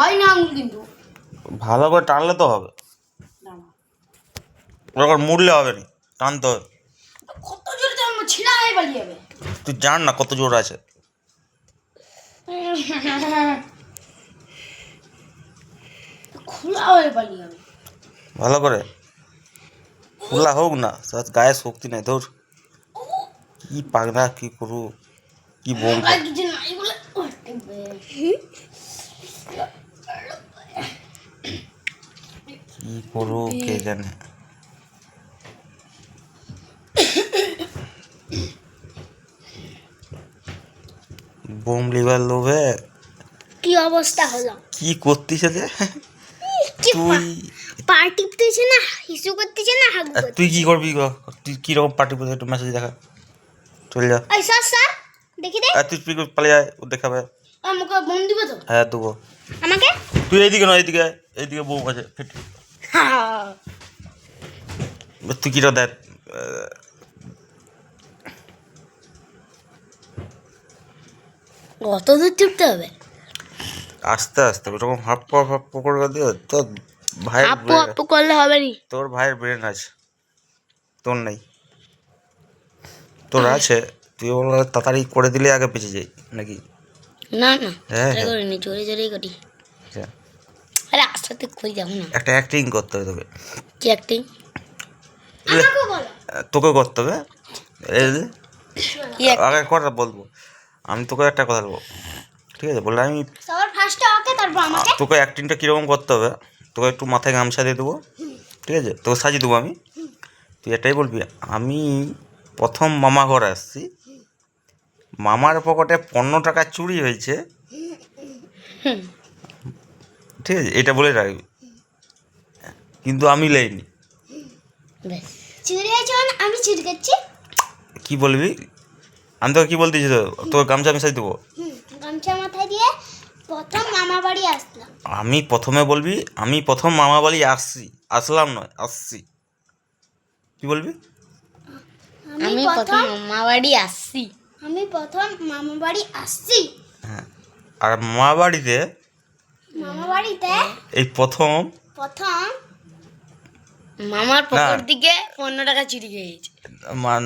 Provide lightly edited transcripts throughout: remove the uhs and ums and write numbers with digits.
হয় না আঙুল কিন্তু। ভালো করে টানলে তো হবে, ওরকম মুড়লে হবে না, টানতে হবে। কত জোরে টানবো, ছিঁড়া হয়ে পালিয়ে যাবে। তুই জান না কত জোর আছে। খোলা হয়ে পালিয়ে যাবে। ভালো করে খোলা হোক না, গায়ে শক্তি নাই তোর। কি পাগনা, কি করু, কি বোম কিছু নাই বলে কি করু কে জানে। বোম লিভার লোভে কি অবস্থা হলো? কি করতিস যে তুই? পা টিপতেছে না, হিসু করতেছে না, হাগু করতেছে। তুই কি করবি গো? তুই কিরকম পার্টি করবি? একটু মেসেজ দেখা, চল যা। এই স্যার স্যার দেখি দে। তুই স্পিক পালিয়ে আয়, ও দেখাবে। আমাকে বোম দিবে তো? হ্যাঁ দেবো। আমাকে তুই এইদিকে নয়, এইদিকে, এইদিকে বোম আছে। তুই কিটা দেখ। কত দূর টিপতে হবে? আস্তে আস্তে ওরকম হাফ করে দিয়ে তো ভাইয়ের আপু আপু করলে হবে নি। তোর ভাইয়ের ব্রেন আছে, তোর নেই। তোর আছে, তুই ওগুলো তাড়াতাড়ি করে দিলে আগে বেঁচে যাই নাকি? না না, হ্যাঁ এটা হ্যাঁ, করিনি, জোরে জোরেই করি। আচ্ছা। আরে আস্তে করি যাবো না। একটা অ্যাক্টিং করতে হবে তোকে। কি অ্যাক্টিং? তোকে করতে হবে। এই যে কি acting? আগে কথা বলবো, আমি তোকে একটা কথা বলবো, ঠিক আছে? বললে আমি সবার ফার্স্টে ওকে, তারপর আমাকে। তোকে অ্যাক্টিংটা কীরকম করতে হবে, তোকে একটু মাথায় গামছা দিয়ে দেবো, ঠিক আছে? তোকে সাজিয়ে দেবো আমি। তুই এটাই বলবি, আমি প্রথম মামা ঘরে আসছি, মামার পকেটে 15 টাকা চুরি হয়েছে, ঠিক আছে? এটা বলে রাখবি, কিন্তু আমি লেইনি। চুরি হয়েছে মানে আমি চুরি করছি। কি বলবি? আমি তোকে কী বলতেছি, তোকে গামছা আমি সাজিয়ে দেবো। গামছা মাথায় দিয়ে প্রথম মামা বাড়ি আসলাম। আমি প্রথমে বলবি, আমি প্রথম মামা বাড়ি আসছি, আসলাম নয়, আসছি। কি বলবি? আমি প্রথম মামা বাড়ি আসছি। আমি প্রথম মামা বাড়ি আসছি। হ্যাঁ, আর মামা বাড়িতে এই প্রথম মামার পকেট থেকে 15 টাকা চুরি হয়েছে।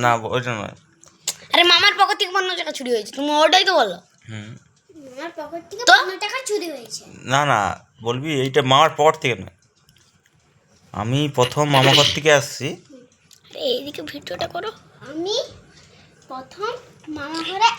না, ওইটা নয়। আরে মামার পকেট থেকে 15 টাকা চুরি হয়েছে, তুমি ওটাই তো বলো। হুম, মামার পকেট থেকে 15 টাকা চুরি হয়েছে। না না, বলবি এইটা মামার পকেট থেকে নয়, আমি প্রথম মামা ঘর থেকে আসছি। এইদিকে ভিডিওটা করো। আমি প্রথম মামা ঘরে